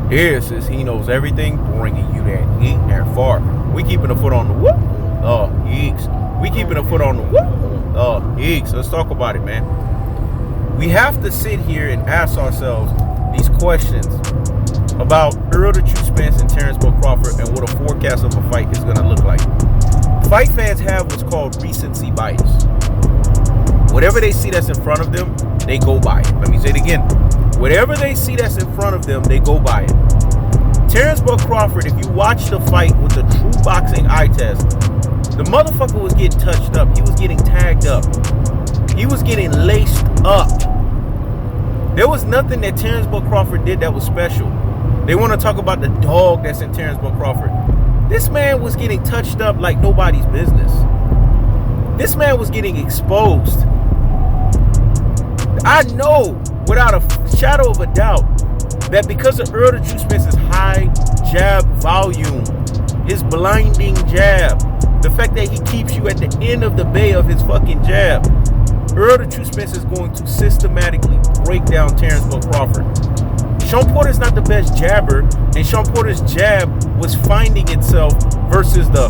This is He Knows Everything, bringing you that heat and far. We keeping a foot on the whoop. Yeeks. We keeping a foot on the whoop. Yeeks. Let's talk about it, man. We have to sit here and ask ourselves these questions about Errol the True Spence and Terrence Buck Crawford and what a forecast of a fight is going to look like. Fight fans have what's called recency bias. Whatever they see that's in front of them, they go by it. Let me say it again. Whatever they see that's in front of them, they go by it. Terrence Buck Crawford, if you watch the fight with the true boxing eye test, the motherfucker was getting touched up. He was getting tagged up. He was getting laced up. There was nothing that Terrence Buck Crawford did that was special. They want to talk about the dog that's in Terrence Buck Crawford. This man was getting touched up like nobody's business. This man was getting exposed. I know without a shadow of a doubt that because of Errol the True Spence's high jab volume, his blinding jab, the fact that he keeps you at the end of the bay of his fucking jab, Errol the True Spence is going to systematically break down Terrence Buck Crawford. Sean Porter's not the best jabber, and Sean Porter's jab was finding itself versus the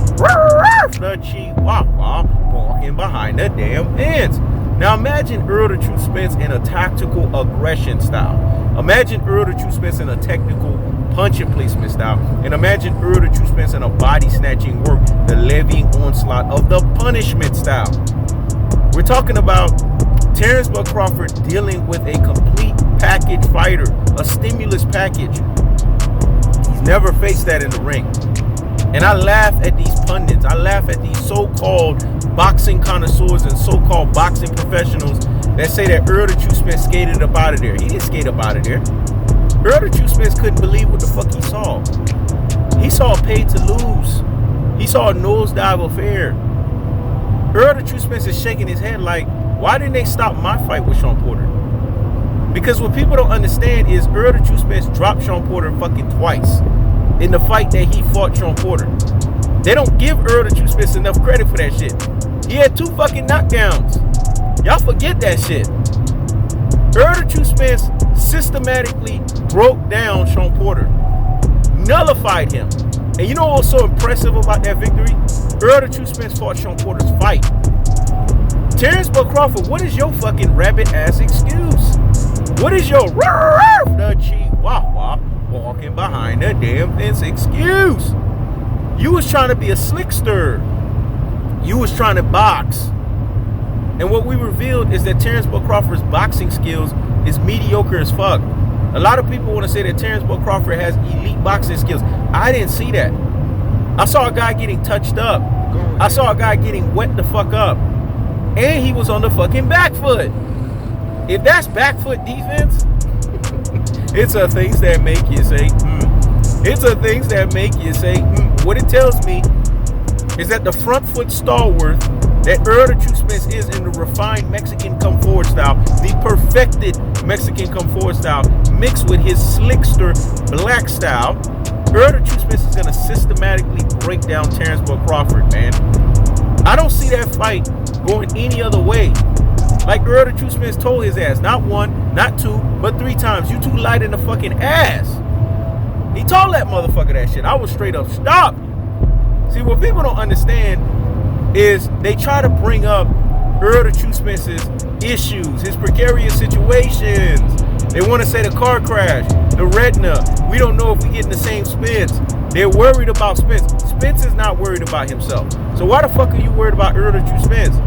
chihuahua walking behind the damn fence. Now imagine Errol the True Spence in a tactical aggression style. Imagine Errol the True Spence in a technical punch and placement style. And imagine Errol the True Spence in a body snatching work, the levying onslaught of the punishment style. We're talking about Terrence Buck Crawford dealing with a complete package fighter, a stimulus package. He's never faced that in the ring. And I laugh at these pundits. I laugh at these so-called boxing connoisseurs and so-called boxing professionals that say that Errol the True Spence skated up out of there. He didn't skate up out of there. Errol the True Spence couldn't believe what the fuck he saw. He saw a paid to lose. He saw a nosedive affair. Errol the True Spence is shaking his head like, why didn't they stop my fight with Sean Porter? Because what people don't understand is Errol the True Spence dropped Sean Porter fucking twice in the fight that he fought Sean Porter. They don't give Errol the True Spence enough credit for that shit. He had 2 fucking knockdowns. Y'all forget that shit. Errol the True Spence systematically broke down Sean Porter, nullified him. And you know what was so impressive about that victory? Errol the True Spence fought Sean Porter's fight. Terrence Buck Crawford, what is your fucking rabbit ass excuse? What is your the chihuahua walking behind the damn fence excuse? You was trying to be a slickster. You was trying to box. And what we revealed is that Terrence Buck Crawford's boxing skills is mediocre as fuck. A lot of people want to say that Terrence Buck Crawford has elite boxing skills. I didn't see that. I saw a guy getting touched up. I saw a guy getting wet the fuck up. And he was on the fucking back foot. If that's back foot defense, it's the things that make you say, It's the things that make you say, What it tells me is that the front foot stalwart that Errol the True Spence is in the refined Mexican come forward style, the perfected Mexican come forward style, mixed with his slickster black style, Errol the True Spence is going to systematically break down Terrence Buck Crawford, man. I don't see that fight going any other way. Like Errol the True Spence told his ass, not 1, not 2, but 3 times, you too light in the fucking ass. He told that motherfucker that shit. I was straight up stopped. See, what people don't understand is they try to bring up Errol the True Spence's issues, his precarious situations. They want to say the car crash, the retina. We don't know if we get in the same Spence. They're worried about Spence. Spence is not worried about himself. So why the fuck are you worried about Errol the True Spence?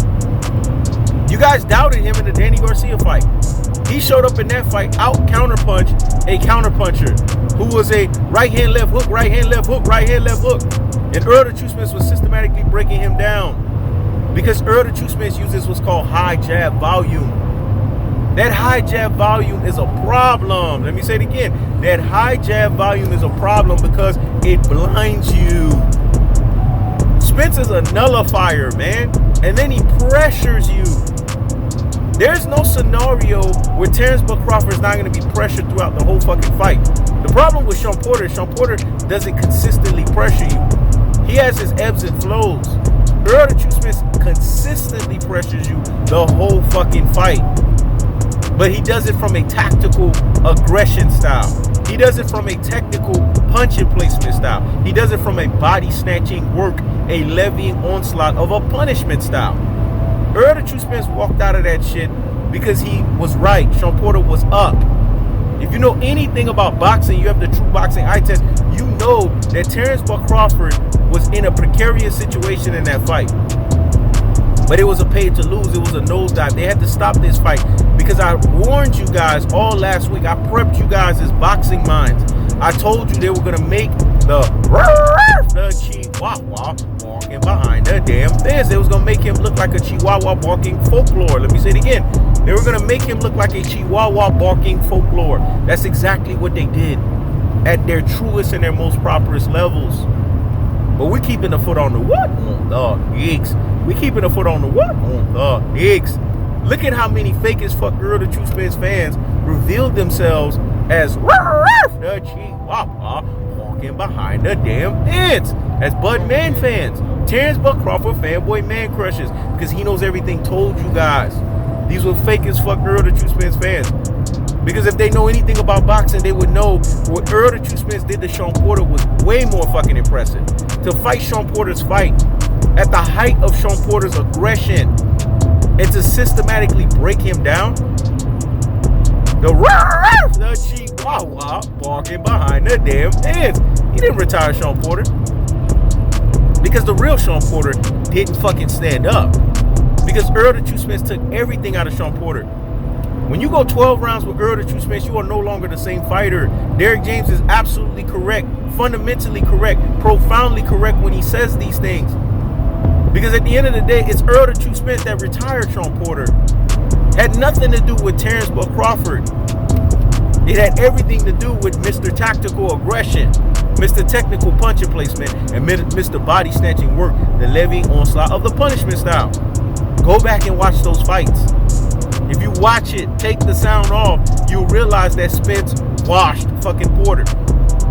You guys doubted him in the Danny Garcia fight. He showed up in that fight, out counterpunch a counterpuncher who was a right hand, left hook, right hand, left hook, right hand, left hook. And Errol the True Spence was systematically breaking him down because Errol the True Spence uses what's called high jab volume. That high jab volume is a problem. Let me say it again. That high jab volume is a problem because it blinds you. Spence is a nullifier, man. And then he pressures you. There's no scenario where Terrence Buck Crawford is not going to be pressured throughout the whole fucking fight. The problem with Sean Porter doesn't consistently pressure you. He has his ebbs and flows. Errol the True Spence consistently pressures you the whole fucking fight. But he does it from a tactical aggression style. He does it from a technical punch and placement style. He does it from a body snatching work, a levying onslaught of a punishment style. Errol the Truth Spence walked out of that shit because he was right. Shawn Porter was up. If you know anything about boxing, you have the true boxing eye test, you know that Terrence Buck Crawford was in a precarious situation in that fight. But it was a pay to lose. It was a nosedive. They had to stop this fight because I warned you guys all last week. I prepped you guys as boxing minds. I told you they were going to make the Chihuahua walking behind the damn fence. They was going to make him look like a Chihuahua barking folklore. Let me say it again. They were going to make him look like a Chihuahua barking folklore. That's exactly what they did at their truest and their most properest levels. But we're keeping the foot on the what? On the eggs. We keeping the foot on the what? On the eggs. Look at how many fake as fuck Errol the Truth Spence fans revealed themselves as the Chihuahua walking behind the damn fence. As BUDMAN fans, Terrence Buck Crawford fanboy man crushes, because he knows everything told you guys. These were fake as fuck Errol the Truth Spence fans. Because if they know anything about boxing, they would know what Errol the Truth Spence did to Shawn Porter was way more fucking impressive. To fight Shawn Porter's fight at the height of Shawn Porter's aggression and to systematically break him down, the Chihuahua barking behind the damn fence. He didn't retire Shawn Porter because the real Shawn Porter didn't fucking stand up. Because Errol the Truth Spence took everything out of Shawn Porter. When you go 12 rounds with Errol the Truth Spence, you are no longer the same fighter. Derrick James is absolutely correct, fundamentally correct, profoundly correct when he says these things. Because at the end of the day, it's Errol the Truth Spence that retired Shawn Porter. Had nothing to do with Terrence Buck Crawford. It had everything to do with Mr. Tactical Aggression, Mr. Technical Punch and Placement, and Mr. Body Snatching Work, the levying onslaught of the punishment style. Go back and watch those fights. If you watch it, take the sound off, you'll realize that Spence washed fucking Porter.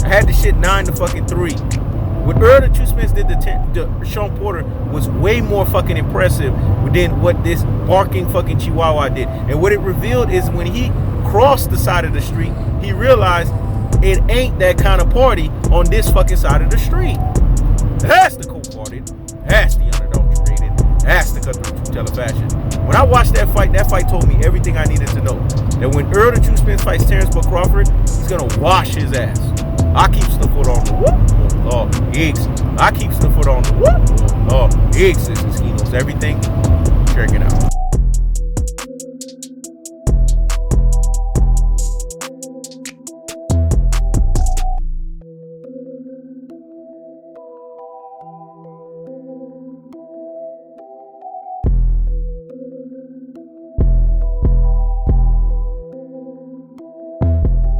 I had the shit 9-3. What Errol the Truth Spence did to Shawn Porter was way more fucking impressive than what this barking fucking Chihuahua did. And what it revealed is when he crossed the side of the street, he realized it ain't that kind of party on this fucking side of the street. That's the cool party. That's the unadulterated. That's the cut through true fashion. When I watched that fight told me everything I needed to know. That when Errol the Truth Spence fights Terrence Buck Crawford, he's gonna wash his ass. I keeps the foot on the whoop. Eggs. I keeps the foot on the whoop. Eggs. He knows everything. Check it out.